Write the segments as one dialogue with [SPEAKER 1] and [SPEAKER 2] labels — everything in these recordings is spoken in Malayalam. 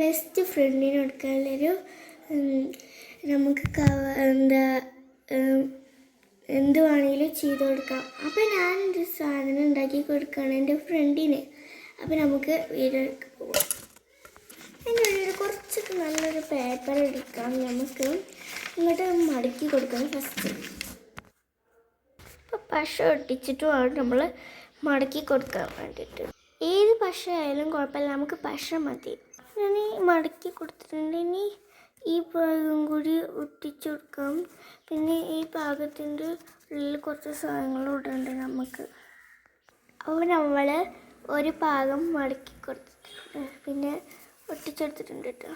[SPEAKER 1] ബെസ്റ്റ് ഫ്രണ്ടിന് കൊടുക്കാനുള്ളൊരു നമുക്ക് എന്ത് വേണമെങ്കിലും ചെയ്ത് കൊടുക്കാം. അപ്പോൾ ഞാനൊരു സാധനം ഉണ്ടാക്കി കൊടുക്കുകയാണ് എൻ്റെ ഫ്രണ്ടിന്. അപ്പോൾ നമുക്ക് വീഡിയോയിലേക്ക് പോകാം. അതിൻ്റെ ഉള്ളിൽ കുറച്ചൊക്കെ നല്ലൊരു പേപ്പർ എടുക്കാം. നമുക്ക് ഇങ്ങോട്ട് മടക്കി കൊടുക്കണം ഫസ്റ്റ്. അപ്പോൾ പശ ഒട്ടിച്ചിട്ട് വേണം നമ്മൾ മടക്കി കൊടുക്കാൻ വേണ്ടിയിട്ട്. ഏത് പശ ആയാലും കുഴപ്പമില്ല, നമുക്ക് പശ മതി. ഞാൻ ഈ മടക്കി കൊടുത്തിട്ടുണ്ട്. ഇനി ഈ ഭാഗം കൂടി ഒട്ടിച്ചു കൊടുക്കാം. പിന്നെ ഈ ഭാഗത്തിൻ്റെ ഉള്ളിൽ കുറച്ച് സാധനങ്ങൾ ഇടേണ്ട നമുക്ക്. അപ്പോൾ നമ്മൾ ഒരു ഭാഗം മടക്കി കൊടുത്തിട്ടുണ്ട്, പിന്നെ ഒട്ടിച്ചെടുത്തിട്ടുണ്ട് കേട്ടോ.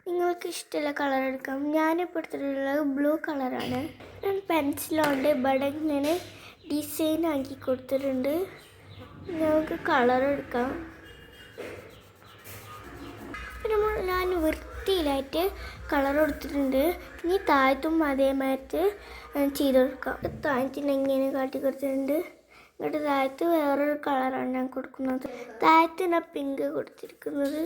[SPEAKER 1] നിങ്ങൾക്ക് ഇഷ്ടമുള്ള കളർ എടുക്കാം. ഞാനിപ്പോൾ എടുത്തിട്ടുള്ളത് ബ്ലൂ കളറാണ്. ഞാൻ പെൻസിലുകൊണ്ട് ഇവിടെ ഇങ്ങനെ ഡിസൈൻ ആക്കി കൊടുത്തിട്ടുണ്ട്. നമുക്ക് കളർ എടുക്കാം. ഞാൻ വൃത്തിയിലായിട്ട് കളർ കൊടുത്തിട്ടുണ്ട്. ഇനി താഴത്തും അതേമാതിരി ചെയ്ത് കൊടുക്കാം. താഴത്തിന് എങ്ങനെ കാട്ടി കൊടുത്തിട്ടുണ്ട്. എന്നിട്ട് താഴത്ത് വേറൊരു കളറാണ് ഞാൻ കൊടുക്കുന്നത്. താഴത്ത് ഞാൻ പിങ്ക് കൊടുത്തിരിക്കുന്നത്.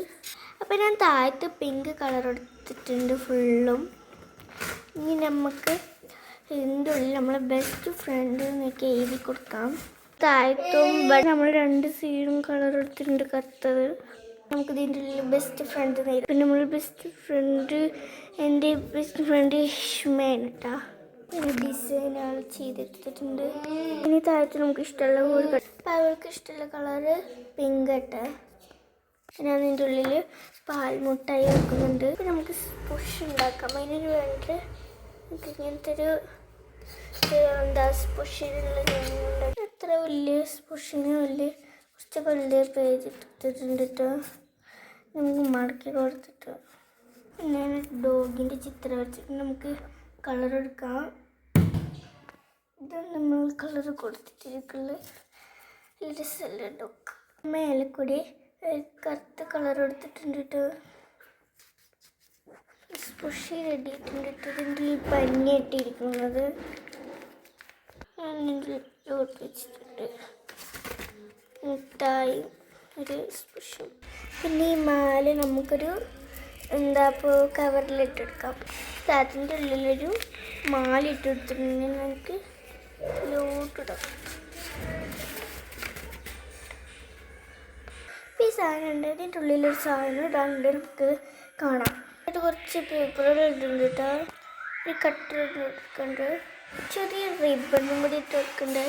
[SPEAKER 1] അപ്പോൾ ഞാൻ താഴത്ത് പിങ്ക് കളർ എടുത്തിട്ടുണ്ട് ഫുള്ളും. ഇനി നമുക്ക് ഇതിൻ്റെ ഉള്ളിൽ നമ്മളെ ബെസ്റ്റ് ഫ്രണ്ട് എന്നൊക്കെ എഴുതി കൊടുക്കാം. താഴത്തും നമ്മൾ 2 സൈഡും കളർ എടുത്തിട്ടുണ്ട് കറുത്തത്. നമുക്ക് ഇതിൻ്റെ ഉള്ളിൽ ബെസ്റ്റ് ഫ്രണ്ട് നേരം. പിന്നെ നമ്മൾ ബെസ്റ്റ് ഫ്രണ്ട് എൻ്റെ ബെസ്റ്റ് ഫ്രണ്ട് ഹിഷ്മയാണ് കേട്ടോ. ഡിസൈൻ ആൾ ചെയ്തെടുത്തിട്ടുണ്ട്. ഇനി താഴത്ത് നമുക്ക് ഇഷ്ടമുള്ള ഒരു അപ്പം അവൾക്ക് ഇഷ്ടമുള്ള കളറ് പിങ്ക് കേട്ടോ. ഞാൻ ഇതിൻ്റെ ഉള്ളിൽ പാൽമുട്ടായി വെക്കുന്നുണ്ട്. പിന്നെ നമുക്ക് സ്പുഷ് ഉണ്ടാക്കാം. അതിന് വേണ്ടി ഇങ്ങനത്തെ ഒരു സ്പുഷിനുള്ള അത്ര വലിയ സ്പുഷിന് വലിയ കുറച്ച് വലിയ പേജ് എടുത്തിട്ടുണ്ട് കേട്ടോ. നമുക്ക് മടക്കി കൊടുത്തിട്ട് ഞാൻ ഡോഗിൻ്റെ ചിത്രം വെച്ചിട്ട് നമുക്ക് കളർ എടുക്കാം. ഇത് നമ്മൾ കളർ കൊടുത്തിട്ടുള്ള രസമല്ല ഡോഗ്. മേലെ കൂടി കറുത്ത കളർ എടുത്തിട്ടുണ്ട് കേട്ടോ. സ്പുഷി റെഡി ആയിട്ടുണ്ട് കേട്ടോ. ഇതിൻ്റെ പഞ്ഞി ഇട്ടിരിക്കുന്നത് ഞാൻ വെച്ചിട്ടുണ്ട്. മിഠായി ഒരു സ്പുഷും. പിന്നെ ഈ മാല നമുക്കൊരു ഇപ്പോൾ കവറിലിട്ടെടുക്കാം. അതിൻ്റെ ഉള്ളിലൊരു മാല ഇട്ടെടുത്തിട്ടുണ്ടെങ്കിൽ നമുക്ക് ലോട്ടിടാം. ഈ സാധനം ഉണ്ട്. ഇതിൻ്റെ ഉള്ളിലൊരു സാധനം ഇടാണ്ട് നമുക്ക് കാണാം. ഇത് കുറച്ച് പേപ്പറുകൾ ഇട്ടുണ്ട് കേട്ടോ. ഒരു കട്ടർ എടുക്കുന്നുണ്ട്. ചെറിയ റിബണും കൂടി ഇട്ട് വെക്കുന്നുണ്ട്.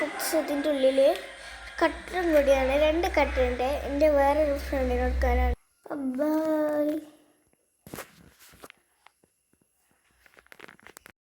[SPEAKER 1] ബുക്സ് ഇതിൻ്റെ ഉള്ളിൽ കട്ടറും കൂടിയാണ്. 2 കട്ടറുണ്ട്. എൻ്റെ വേറൊരു ഫ്രണ്ടിന് കൊടുക്കാനാണ്. ബൈ.